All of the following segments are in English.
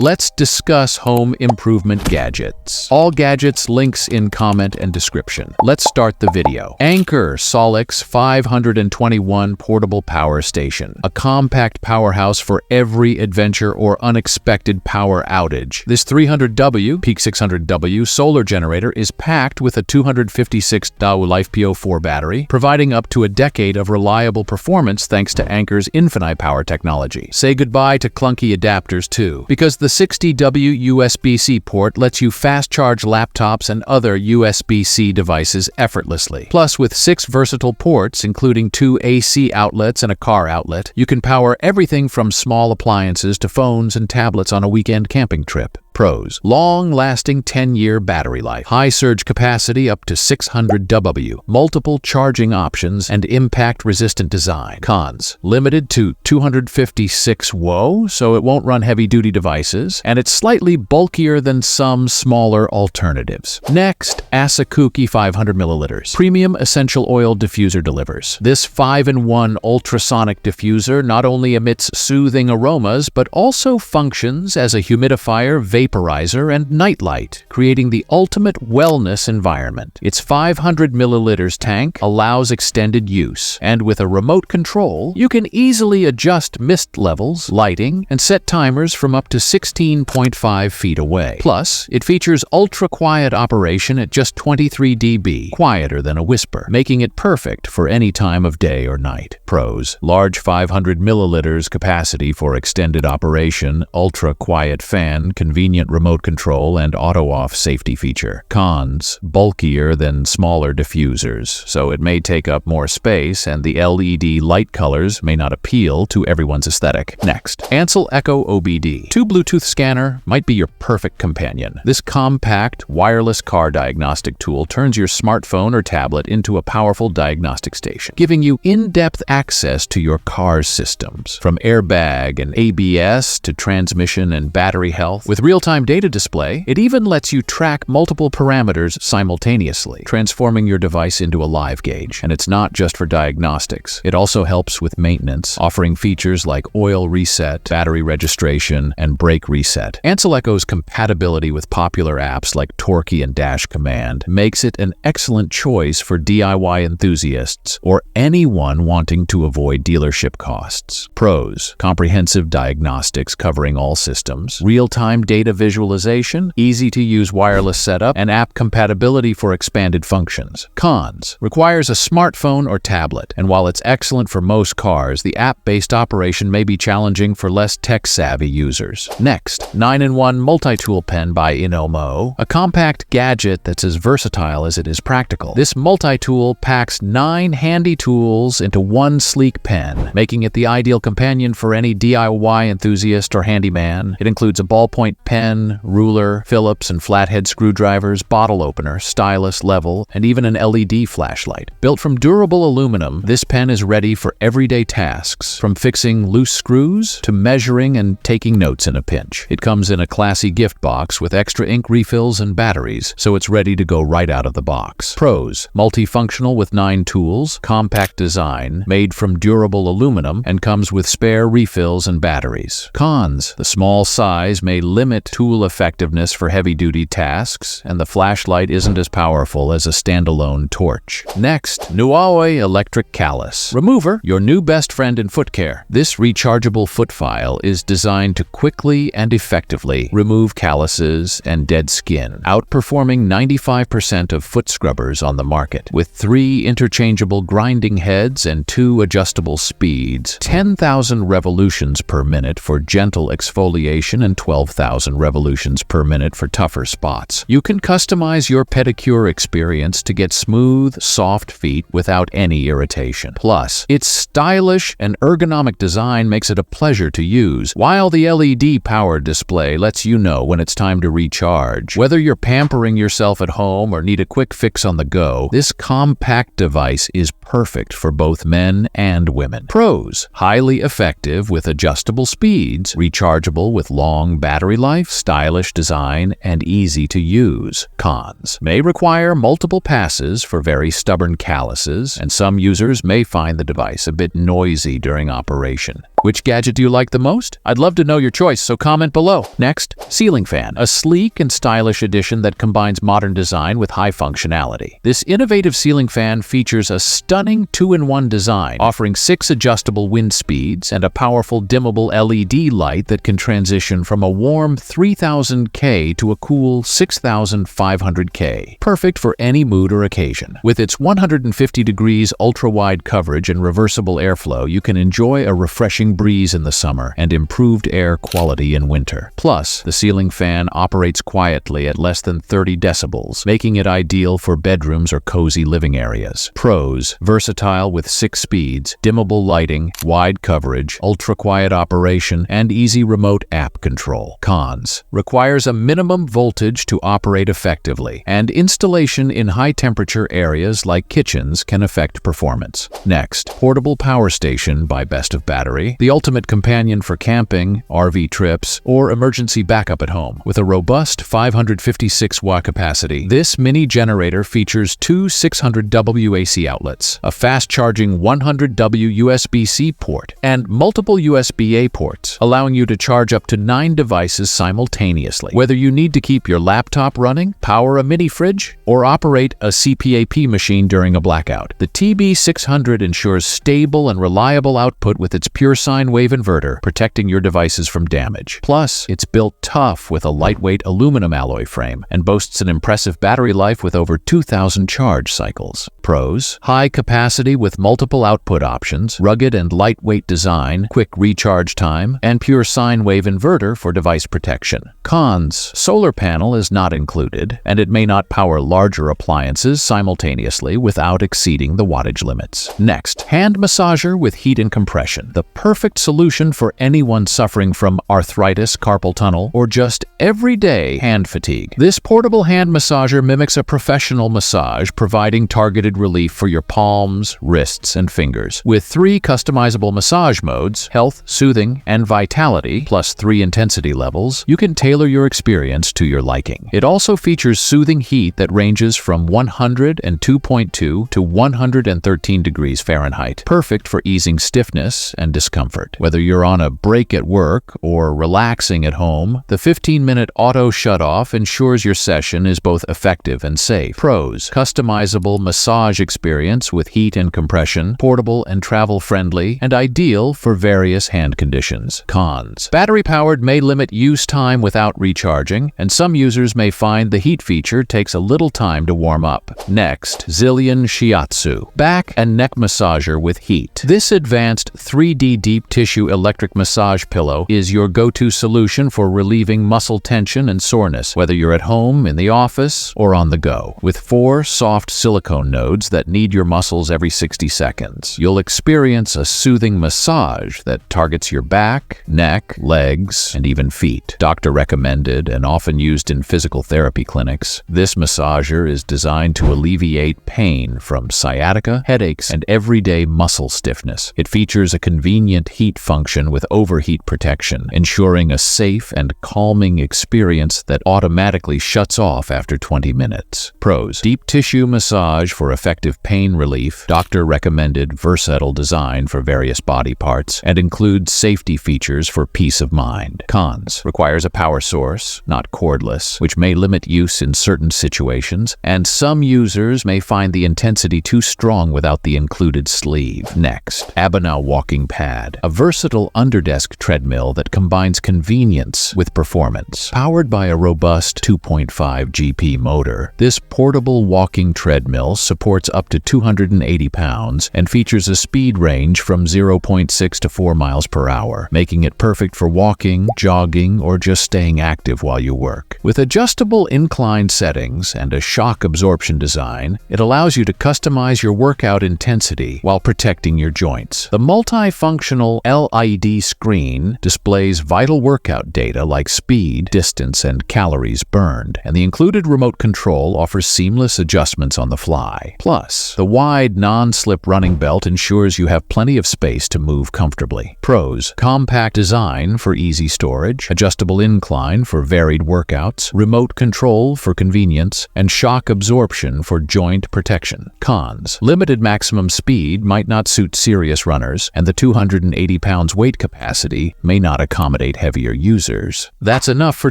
Let's discuss home improvement gadgets. All gadgets links in comment and description. Let's start the video. Anker Solix 521 Portable Power Station. A compact powerhouse for every adventure or unexpected power outage. This 300W, peak 600W solar generator is packed with a 256 dau LiFePO4 battery, providing up to a decade of reliable performance thanks to Anker's infinite power technology. Say goodbye to clunky adapters too, because the 60W USB-C port lets you fast charge laptops and other USB-C devices effortlessly. Plus, with 6 versatile ports, including 2 AC outlets and a car outlet, you can power everything from small appliances to phones and tablets on a weekend camping trip. Pros: long-lasting 10-year battery life, high surge capacity up to 600 W, multiple charging options, and impact-resistant design. Cons: limited to 256 WO, so it won't run heavy-duty devices, and it's slightly bulkier than some smaller alternatives. Next, Asakuki 500 milliliters. Premium essential oil diffuser delivers. This 5-in-1 ultrasonic diffuser not only emits soothing aromas, but also functions as a humidifier, vaporizer, and nightlight, creating the ultimate wellness environment. Its 500 milliliters tank allows extended use, and with a remote control, you can easily adjust mist levels, lighting, and set timers from up to 16.5 feet away. Plus, it features ultra-quiet operation at just 23 dB, quieter than a whisper, making it perfect for any time of day or night. Pros: large 500 milliliters capacity for extended operation, ultra-quiet fan, convenient remote control, and auto-off safety feature. Cons: bulkier than smaller diffusers, so it may take up more space, and the LED light colors may not appeal to everyone's aesthetic. Next, Ansel Echo OBD. 2 Bluetooth scanner might be your perfect companion. This compact, wireless car diagnostic tool turns your smartphone or tablet into a powerful diagnostic station, giving you in-depth access to your car's systems, from airbag and ABS to transmission and battery health. With real-time data display, it even lets you track multiple parameters simultaneously, transforming your device into a live gauge. And it's not just for diagnostics. It also helps with maintenance, offering features like oil reset, battery registration, and brake reset. Ansel Echo's compatibility with popular apps like Torquay and Dash Command makes it an excellent choice for DIY enthusiasts or anyone wanting to avoid dealership costs. Pros: comprehensive diagnostics covering all systems, real-time data visualization, easy-to-use wireless setup, and app compatibility for expanded functions. Cons: requires a smartphone or tablet, and while it's excellent for most cars, the app-based operation may be challenging for less tech-savvy users. Next, 9-in-1 Multitool Pen by Inomo, a compact gadget that's as versatile as it is practical. This multi-tool packs 9 handy tools into one sleek pen, making it the ideal companion for any DIY enthusiast or handyman. It includes a ballpoint pen, ruler, Phillips and flathead screwdrivers, bottle opener, stylus, level, and even an LED flashlight. Built from durable aluminum, this pen is ready for everyday tasks, from fixing loose screws to measuring and taking notes in a pinch. It comes in a classy gift box with extra ink refills and batteries, so it's ready to go right out of the box. Pros: multifunctional with 9 tools, compact design, made from durable aluminum, and comes with spare refills and batteries. Cons: the small size may limit tool effectiveness for heavy-duty tasks, and the flashlight isn't as powerful as a standalone torch. Next, Nuaoi Electric Callus Remover, your new best friend in foot care. This rechargeable foot file is designed to quickly and effectively remove calluses and dead skin, outperforming 95% of foot scrubbers on the market. With 3 interchangeable grinding heads and 2 adjustable speeds, 10,000 revolutions per minute for gentle exfoliation and 12,000 revolutions per minute for tougher spots. You can customize your pedicure experience to get smooth, soft feet without any irritation. Plus, its stylish and ergonomic design makes it a pleasure to use, while the LED powered display lets you know when it's time to recharge. Whether you're pampering yourself at home or need a quick fix on the go, this compact device is perfect for both men and women. Pros: highly effective with adjustable speeds, rechargeable with long battery life, stylish design, and easy to use. Cons: may require multiple passes for very stubborn calluses, and some users may find the device a bit noisy during operation. Which gadget do you like the most? I'd love to know your choice, so comment below. Next, ceiling fan, a sleek and stylish addition that combines modern design with high functionality. This innovative ceiling fan features a stunning 2-in-1 design, offering 6 adjustable wind speeds and a powerful dimmable LED light that can transition from a warm 3000K to a cool 6500K. Perfect for any mood or occasion. With its 150 degrees ultra-wide coverage and reversible airflow, you can enjoy a refreshing breeze in the summer and improved air quality in winter. Plus, the ceiling fan operates quietly at less than 30 decibels, making it ideal for bedrooms or cozy living areas. Pros: versatile with 6 speeds, dimmable lighting, wide coverage, ultra-quiet operation, and easy remote app control. Cons: requires a minimum voltage to operate effectively, and installation in high-temperature areas like kitchens can affect performance. Next, portable power station by Best of Battery, the ultimate companion for camping, RV trips, or emergency backup at home. With a robust 556-watt capacity, this mini generator features 2 600W AC outlets, a fast-charging 100W USB-C port, and multiple USB-A ports, allowing you to charge up to 9 devices simultaneously. Whether you need to keep your laptop running, power a mini fridge, or operate a CPAP machine during a blackout, the TB600 ensures stable and reliable output with its pure sine wave inverter, protecting your devices from damage. Plus, it's built tough with a lightweight aluminum alloy frame and boasts an impressive battery life with over 2,000 charge cycles. Pros: high capacity with multiple output options, rugged and lightweight design, quick recharge time, and pure sine wave inverter for device protection. Cons: solar panel is not included, and it may not power larger appliances simultaneously without exceeding the wattage limits. Next, hand massager with heat and compression, the perfect solution for anyone suffering from arthritis, carpal tunnel, or just everyday hand fatigue. This portable hand massager mimics a professional massage, providing targeted relief for your palms, wrists, and fingers. With 3 customizable massage modes, health, soothing, and vitality, plus 3 intensity levels, you can tailor your experience to your liking. It also features soothing heat that ranges from 102.2 to 113 degrees Fahrenheit, perfect for easing stiffness and discomfort. Whether you're on a break at work or relaxing at home, the 15-minute auto shut-off ensures your session is both effective and safe. Pros: customizable massage experience with heat and compression, portable and travel-friendly, and ideal for various hand conditions. Cons: battery-powered may limit use time without recharging, and some users may find the heat feature takes a little time to warm up. Next, Zillion Shiatsu, back and neck massager with heat. This advanced 3D deep tissue electric massage pillow is your go-to solution for relieving muscle tension and soreness, whether you're at home, in the office, or on the go. With 4 soft silicone nodes that knead your muscles every 60 seconds, you'll experience a soothing massage that targets your back, neck, legs, and even feet. Doctor recommended and often used in physical therapy clinics, this massager is designed to alleviate pain from sciatica, headaches, and everyday muscle stiffness. It features a convenient heat function with overheat protection, ensuring a safe and calming experience that automatically shuts off after 20 minutes. Pros: deep tissue massage for effective pain relief, doctor-recommended versatile design for various body parts, and includes safety features for peace of mind. Cons: requires a power source, not cordless, which may limit use in certain situations, and some users may find the intensity too strong without the included sleeve. Next, Abanow walking pad, a versatile underdesk treadmill that combines convenience with performance. Powered by a robust 2.5 GP motor, this portable walking treadmill supports up to 280 pounds and features a speed range from 0.6 to 4 miles per hour, making it perfect for walking, jogging, or just staying active while you work. With adjustable incline settings and a shock absorption design, it allows you to customize your workout intensity while protecting your joints. The multifunctional LED screen displays vital workout data like speed, distance, and calories burned, and the included remote control offers seamless adjustments on the fly. Plus, the wide, non-slip running belt ensures you have plenty of space to move comfortably. Pros: compact design for easy storage, adjustable incline for varied workouts, remote control for convenience, and shock absorption for joint protection. Cons: limited maximum speed might not suit serious runners, and the 280 pounds weight capacity may not accommodate heavier users. That's enough for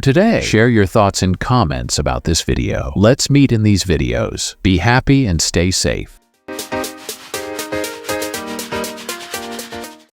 today. Share your thoughts in comments about this video. Let's meet in these videos. Be happy and stay safe.